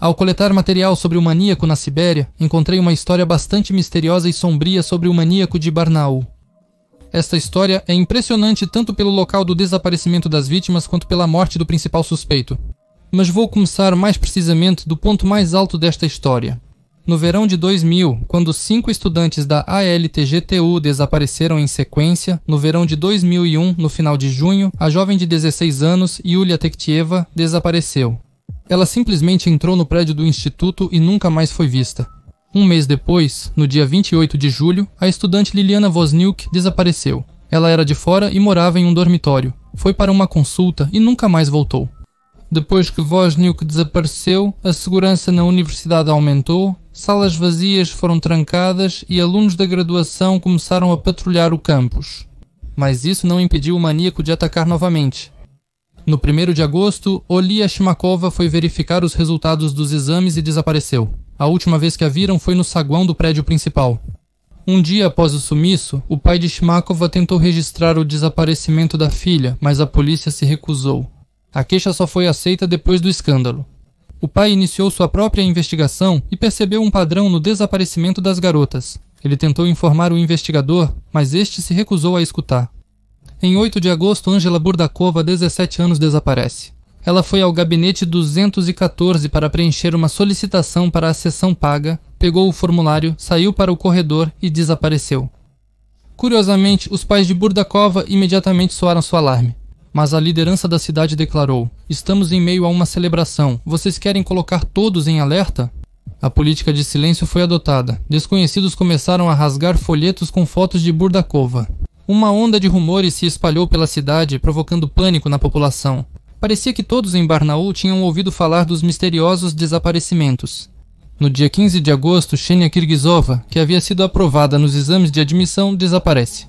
Ao coletar material sobre o maníaco na Sibéria, encontrei uma história bastante misteriosa e sombria sobre o maníaco de Barnaul. Esta história é impressionante tanto pelo local do desaparecimento das vítimas quanto pela morte do principal suspeito. Mas vou começar mais precisamente do ponto mais alto desta história. No verão de 2000, quando 5 estudantes da ALTGTU desapareceram em sequência, no verão de 2001, no final de junho, a jovem de 16 anos, Yulia Tektieva, desapareceu. Ela simplesmente entrou no prédio do instituto e nunca mais foi vista. Um mês depois, no dia 28 de julho, a estudante Liliana Wozniuk desapareceu. Ela era de fora e morava em um dormitório. Foi para uma consulta e nunca mais voltou. Depois que Wozniuk desapareceu, a segurança na universidade aumentou, salas vazias foram trancadas e alunos da graduação começaram a patrulhar o campus. Mas isso não impediu o maníaco de atacar novamente. No 1º de agosto, Olia Shimakova foi verificar os resultados dos exames e desapareceu. A última vez que a viram foi no saguão do prédio principal. Um dia após o sumiço, o pai de Shimakova tentou registrar o desaparecimento da filha, mas a polícia se recusou. A queixa só foi aceita depois do escândalo. O pai iniciou sua própria investigação e percebeu um padrão no desaparecimento das garotas. Ele tentou informar o investigador, mas este se recusou a escutar. Em 8 de agosto, Angela Burdakova, 17 anos, desaparece. Ela foi ao gabinete 214 para preencher uma solicitação para a sessão paga, pegou o formulário, saiu para o corredor e desapareceu. Curiosamente, os pais de Burdakova imediatamente soaram seu alarme. Mas a liderança da cidade declarou: "Estamos em meio a uma celebração. Vocês querem colocar todos em alerta?" A política de silêncio foi adotada. Desconhecidos começaram a rasgar folhetos com fotos de Burdakova. Uma onda de rumores se espalhou pela cidade, provocando pânico na população. Parecia que todos em Barnaul tinham ouvido falar dos misteriosos desaparecimentos. No dia 15 de agosto, Xenia Kirgizova, que havia sido aprovada nos exames de admissão, desaparece.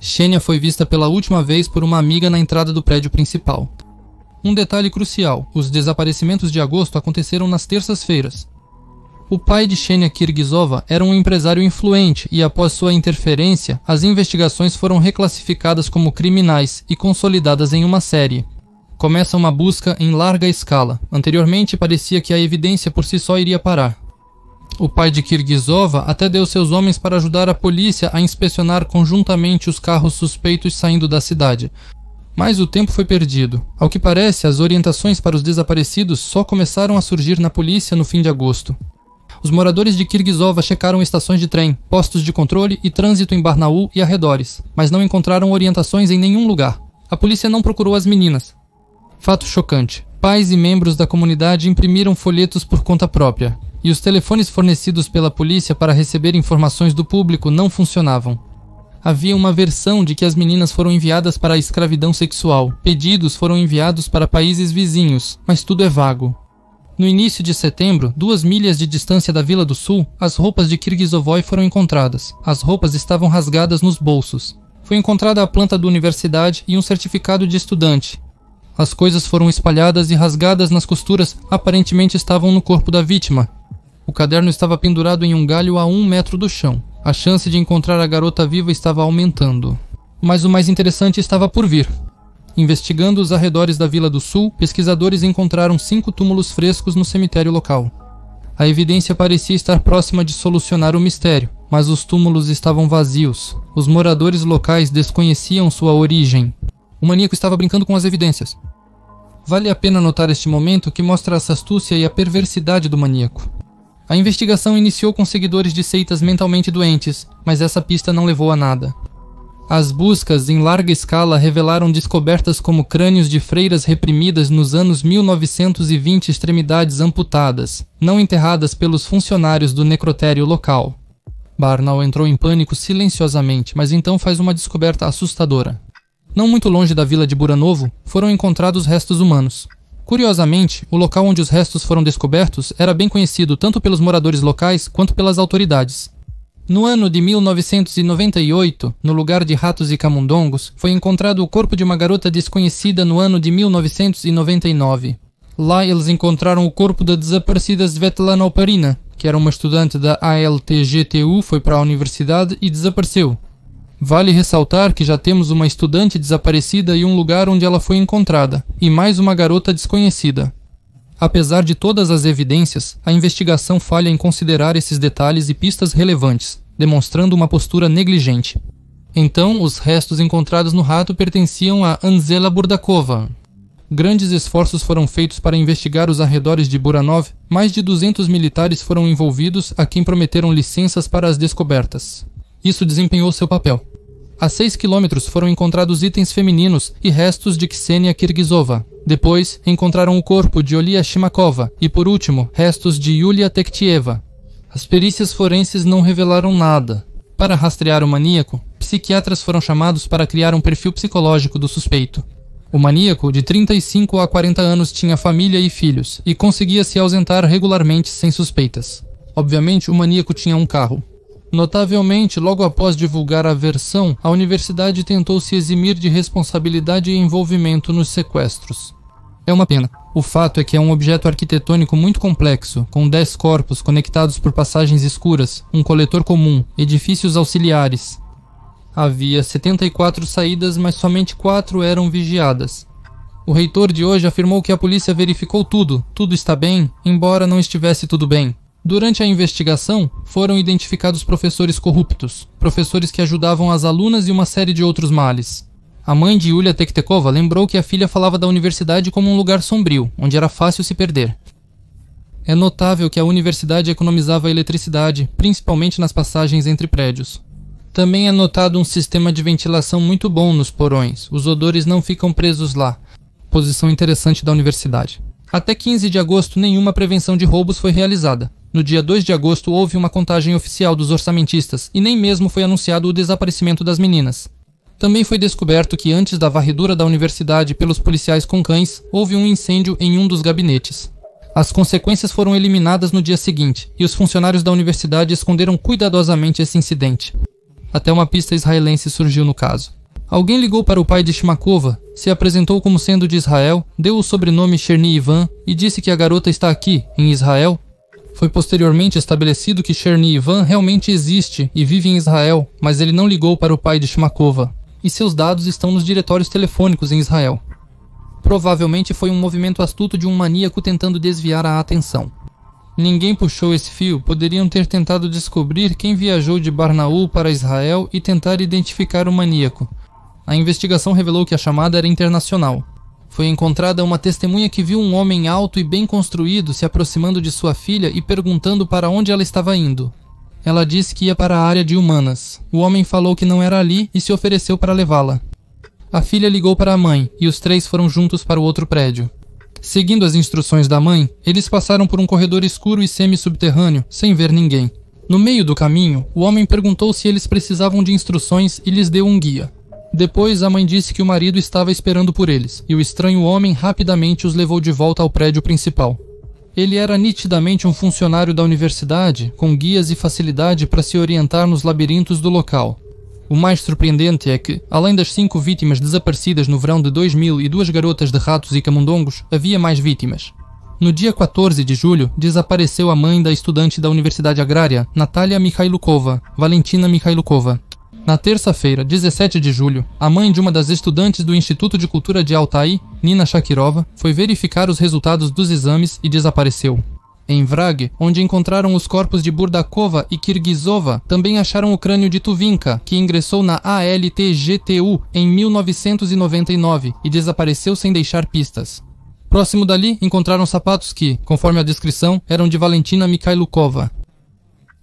Xenia foi vista pela última vez por uma amiga na entrada do prédio principal. Um detalhe crucial: os desaparecimentos de agosto aconteceram nas terças-feiras. O pai de Xenia Kirgizova era um empresário influente e, após sua interferência, as investigações foram reclassificadas como criminais e consolidadas em uma série. Começa uma busca em larga escala. Anteriormente, parecia que a evidência por si só iria parar. O pai de Kirgizova até deu seus homens para ajudar a polícia a inspecionar conjuntamente os carros suspeitos saindo da cidade. Mas o tempo foi perdido. Ao que parece, as orientações para os desaparecidos só começaram a surgir na polícia no fim de agosto. Os moradores de Kirgizova checaram estações de trem, postos de controle e trânsito em Barnaul e arredores, mas não encontraram orientações em nenhum lugar. A polícia não procurou as meninas. Fato chocante: pais e membros da comunidade imprimiram folhetos por conta própria, e os telefones fornecidos pela polícia para receber informações do público não funcionavam. Havia uma versão de que as meninas foram enviadas para a escravidão sexual, pedidos foram enviados para países vizinhos, mas tudo é vago. No início de setembro, 2 milhas de distância da Vila do Sul, as roupas de Kirgizovoi foram encontradas. As roupas estavam rasgadas nos bolsos. Foi encontrada a planta da universidade e um certificado de estudante. As coisas foram espalhadas e rasgadas nas costuras, aparentemente estavam no corpo da vítima. O caderno estava pendurado em um galho a 1 metro do chão. A chance de encontrar a garota viva estava aumentando. Mas o mais interessante estava por vir. Investigando os arredores da Vila do Sul, pesquisadores encontraram 5 túmulos frescos no cemitério local. A evidência parecia estar próxima de solucionar o mistério, mas os túmulos estavam vazios. Os moradores locais desconheciam sua origem. O maníaco estava brincando com as evidências. Vale a pena notar este momento que mostra a astúcia e a perversidade do maníaco. A investigação iniciou com seguidores de seitas mentalmente doentes, mas essa pista não levou a nada. As buscas em larga escala revelaram descobertas como crânios de freiras reprimidas nos anos 1920 e extremidades amputadas, não enterradas pelos funcionários do necrotério local. Barnaul entrou em pânico silenciosamente, mas então faz uma descoberta assustadora. Não muito longe da vila de Buranovo, foram encontrados restos humanos. Curiosamente, o local onde os restos foram descobertos era bem conhecido tanto pelos moradores locais quanto pelas autoridades. No ano de 1998, no lugar de ratos e camundongos, foi encontrado o corpo de uma garota desconhecida no ano de 1999. Lá eles encontraram o corpo da desaparecida Svetlana Oparina, que era uma estudante da ALTGTU, foi para a universidade e desapareceu. Vale ressaltar que já temos uma estudante desaparecida e um lugar onde ela foi encontrada, e mais uma garota desconhecida. Apesar de todas as evidências, a investigação falha em considerar esses detalhes e pistas relevantes, demonstrando uma postura negligente. Então, os restos encontrados no rato pertenciam a Anzela Burdakova. Grandes esforços foram feitos para investigar os arredores de Buranov. Mais de 200 militares foram envolvidos, a quem prometeram licenças para as descobertas. Isso desempenhou seu papel. A 6 quilômetros foram encontrados itens femininos e restos de Ksenia Kirgizova. Depois, encontraram o corpo de Olia Shimakova e, por último, restos de Yulia Tektieva. As perícias forenses não revelaram nada. Para rastrear o maníaco, psiquiatras foram chamados para criar um perfil psicológico do suspeito. O maníaco, de 35 a 40 anos, tinha família e filhos, e conseguia se ausentar regularmente sem suspeitas. Obviamente, o maníaco tinha um carro. Notavelmente, logo após divulgar a versão, a universidade tentou se eximir de responsabilidade e envolvimento nos sequestros. É uma pena. O fato é que é um objeto arquitetônico muito complexo, com 10 corpos conectados por passagens escuras, um coletor comum, edifícios auxiliares. Havia 74 saídas, mas somente 4 eram vigiadas. O reitor de hoje afirmou que a polícia verificou tudo está bem, embora não estivesse tudo bem. Durante a investigação, foram identificados professores corruptos, professores que ajudavam as alunas e uma série de outros males. A mãe de Yulia Tektekova lembrou que a filha falava da universidade como um lugar sombrio, onde era fácil se perder. É notável que a universidade economizava eletricidade, principalmente nas passagens entre prédios. Também é notado um sistema de ventilação muito bom nos porões, os odores não ficam presos lá. Posição interessante da universidade. Até 15 de agosto, nenhuma prevenção de roubos foi realizada. No dia 2 de agosto, houve uma contagem oficial dos orçamentistas e nem mesmo foi anunciado o desaparecimento das meninas. Também foi descoberto que antes da varredura da universidade pelos policiais com cães, houve um incêndio em um dos gabinetes. As consequências foram eliminadas no dia seguinte, e os funcionários da universidade esconderam cuidadosamente esse incidente. Até uma pista israelense surgiu no caso. Alguém ligou para o pai de Shimakova, se apresentou como sendo de Israel, deu o sobrenome Cherny Ivan e disse que a garota está aqui, em Israel. Foi posteriormente estabelecido que Cherny Ivan realmente existe e vive em Israel, mas ele não ligou para o pai de Shimakova, e seus dados estão nos diretórios telefônicos em Israel. Provavelmente foi um movimento astuto de um maníaco tentando desviar a atenção. Ninguém puxou esse fio, poderiam ter tentado descobrir quem viajou de Barnaul para Israel e tentar identificar o maníaco. A investigação revelou que a chamada era internacional. Foi encontrada uma testemunha que viu um homem alto e bem construído se aproximando de sua filha e perguntando para onde ela estava indo. Ela disse que ia para a área de humanas. O homem falou que não era ali e se ofereceu para levá-la. A filha ligou para a mãe e os 3 foram juntos para o outro prédio. Seguindo as instruções da mãe, eles passaram por um corredor escuro e semi-subterrâneo, sem ver ninguém. No meio do caminho, o homem perguntou se eles precisavam de instruções e lhes deu um guia. Depois, a mãe disse que o marido estava esperando por eles, e o estranho homem rapidamente os levou de volta ao prédio principal. Ele era nitidamente um funcionário da universidade, com guias e facilidade para se orientar nos labirintos do local. O mais surpreendente é que, além das 5 vítimas desaparecidas no verão de 2000 e 2 garotas de ratos e camundongos, havia mais vítimas. No dia 14 de julho, desapareceu a mãe da estudante da Universidade Agrária, Natalia Mikhailukova, Valentina Mikhailukova. Na terça-feira, 17 de julho, a mãe de uma das estudantes do Instituto de Cultura de Altai, Nina Shakirova, foi verificar os resultados dos exames e desapareceu. Em Vrag, onde encontraram os corpos de Burdakova e Kirgizova, também acharam o crânio de Tuvinka, que ingressou na ALTGTU em 1999 e desapareceu sem deixar pistas. Próximo dali, encontraram sapatos que, conforme a descrição, eram de Valentina Mikhailukova.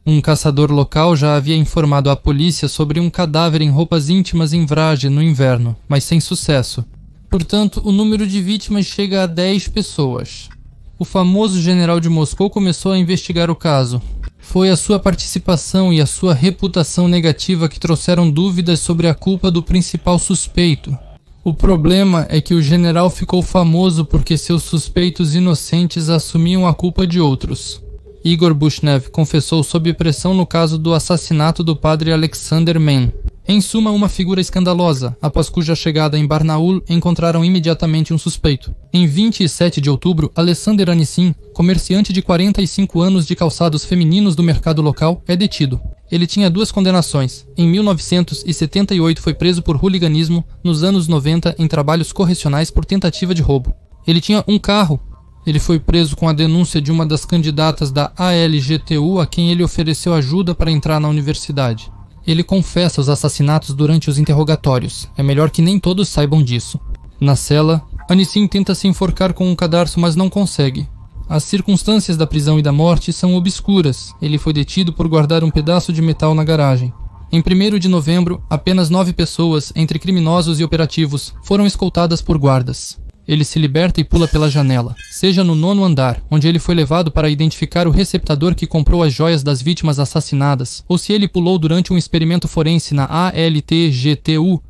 Um caçador local já havia informado a polícia sobre um cadáver em roupas íntimas em Vrag no inverno, mas sem sucesso. Portanto, o número de vítimas chega a 10 pessoas. O famoso general de Moscou começou a investigar o caso. Foi a sua participação e a sua reputação negativa que trouxeram dúvidas sobre a culpa do principal suspeito. O problema é que o general ficou famoso porque seus suspeitos inocentes assumiam a culpa de outros. Igor Bushnev confessou sob pressão no caso do assassinato do padre Alexander Mann. Em suma, uma figura escandalosa, após cuja chegada em Barnaul encontraram imediatamente um suspeito. Em 27 de outubro, Alexander Anissim, comerciante de 45 anos de calçados femininos do mercado local, é detido. Ele tinha 2 condenações. Em 1978 foi preso por hooliganismo, nos anos 90 em trabalhos correcionais por tentativa de roubo. Ele tinha um carro. Ele foi preso com a denúncia de uma das candidatas da ALGTU a quem ele ofereceu ajuda para entrar na universidade. Ele confessa os assassinatos durante os interrogatórios. É melhor que nem todos saibam disso. Na cela, Anissim tenta se enforcar com um cadarço, mas não consegue. As circunstâncias da prisão e da morte são obscuras. Ele foi detido por guardar um pedaço de metal na garagem. Em 1º de novembro, apenas 9 pessoas, entre criminosos e operativos, foram escoltadas por guardas. Ele se liberta e pula pela janela, seja no 9º andar, onde ele foi levado para identificar o receptador que comprou as joias das vítimas assassinadas, ou se ele pulou durante um experimento forense na ALGTU.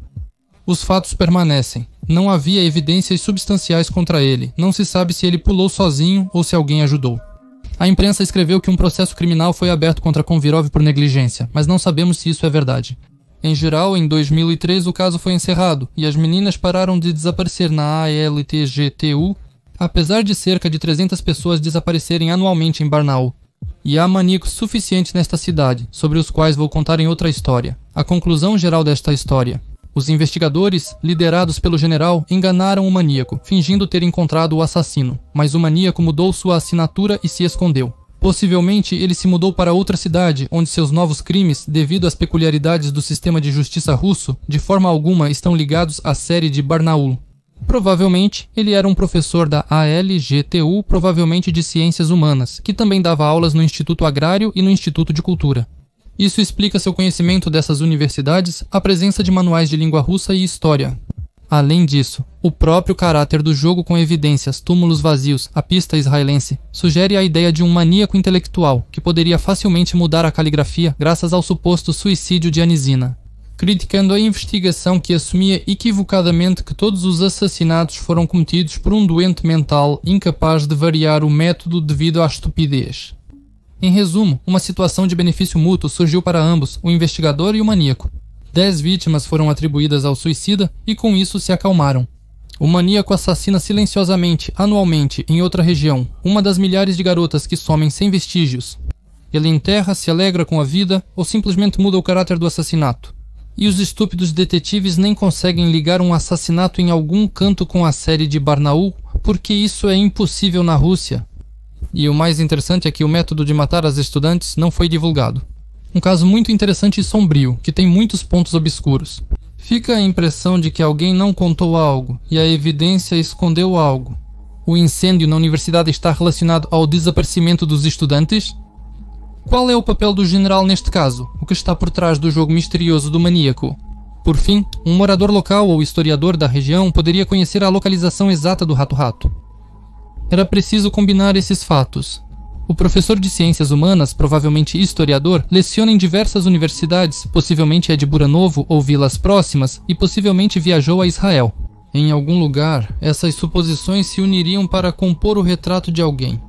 Os fatos permanecem. Não havia evidências substanciais contra ele. Não se sabe se ele pulou sozinho ou se alguém ajudou. A imprensa escreveu que um processo criminal foi aberto contra Konvirov por negligência, mas não sabemos se isso é verdade. Em geral, em 2003 o caso foi encerrado e as meninas pararam de desaparecer na ALGTU, apesar de cerca de 300 pessoas desaparecerem anualmente em Barnaul. E há maníacos suficientes nesta cidade, sobre os quais vou contar em outra história. A conclusão geral desta história: os investigadores, liderados pelo general, enganaram o maníaco, fingindo ter encontrado o assassino, mas o maníaco mudou sua assinatura e se escondeu. Possivelmente, ele se mudou para outra cidade, onde seus novos crimes, devido às peculiaridades do sistema de justiça russo, de forma alguma estão ligados à série de Barnaul. Provavelmente, ele era um professor da ALGTU, provavelmente de Ciências Humanas, que também dava aulas no Instituto Agrário e no Instituto de Cultura. Isso explica seu conhecimento dessas universidades, a presença de manuais de língua russa e história. Além disso, o próprio caráter do jogo com evidências, túmulos vazios, a pista israelense, sugere a ideia de um maníaco intelectual, que poderia facilmente mudar a caligrafia graças ao suposto suicídio de Anisina. Criticando a investigação que assumia equivocadamente que todos os assassinatos foram cometidos por um doente mental incapaz de variar o método devido à estupidez. Em resumo, uma situação de benefício mútuo surgiu para ambos, o investigador e o maníaco. 10 vítimas foram atribuídas ao suicida e com isso se acalmaram. O maníaco assassina silenciosamente, anualmente, em outra região, uma das milhares de garotas que somem sem vestígios. Ele enterra, se alegra com a vida ou simplesmente muda o caráter do assassinato. E os estúpidos detetives nem conseguem ligar um assassinato em algum canto com a série de Barnaul, porque isso é impossível na Rússia. E o mais interessante é que o método de matar as estudantes não foi divulgado. Um caso muito interessante e sombrio, que tem muitos pontos obscuros. Fica a impressão de que alguém não contou algo, e a evidência escondeu algo. O incêndio na universidade está relacionado ao desaparecimento dos estudantes? Qual é o papel do general neste caso? O que está por trás do jogo misterioso do maníaco? Por fim, um morador local ou historiador da região poderia conhecer a localização exata do rato-rato. Era preciso combinar esses fatos. O professor de ciências humanas, provavelmente historiador, leciona em diversas universidades, possivelmente é de Buranovo ou vilas próximas, e possivelmente viajou a Israel. Em algum lugar, essas suposições se uniriam para compor o retrato de alguém.